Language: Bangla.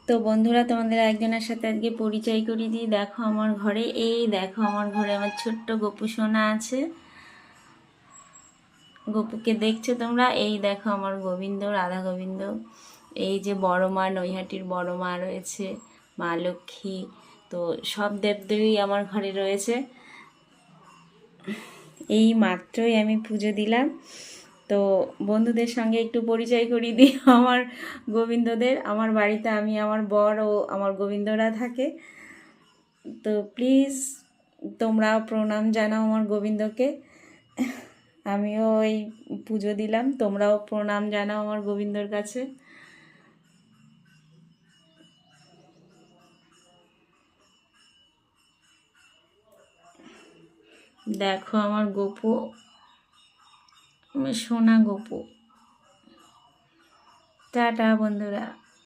তো বন্ধুরা, তোমাদের একজনের সাথে আজকে পরিচয় করিয়ে দিই। দেখো আমার ঘরে, এই দেখো আমার ঘরে আমার ছোট্ট গপু সোনা আছে। গপুকে দেখছো তোমরা? এই দেখো আমার গোবিন্দ, রাধা গোবিন্দ। এই যে বড় মা, নৈহাটির বড় মা রয়েছে, মা লক্ষ্মী। তো সব দেবদেবী আমার ঘরে রয়েছে। এই মাত্রই আমি পুজো দিলাম। তো বন্ধুদের সঙ্গে একটু পরিচয় করিয়ে দিই আমার গোবিন্দদের। আমার বাড়িতে আমি, আমার বর ও আমার গোবিন্দরা থাকে। তো প্লিজ তোমরাও প্রণাম জানাও আমার গোবিন্দকে। আমিও এই পুজো দিলাম, তোমরাও প্রণাম জানাও আমার গোবিন্দর কাছে। দেখো আমার গোপু, আমার সোনা গোপু। টাটা বন্ধুরা।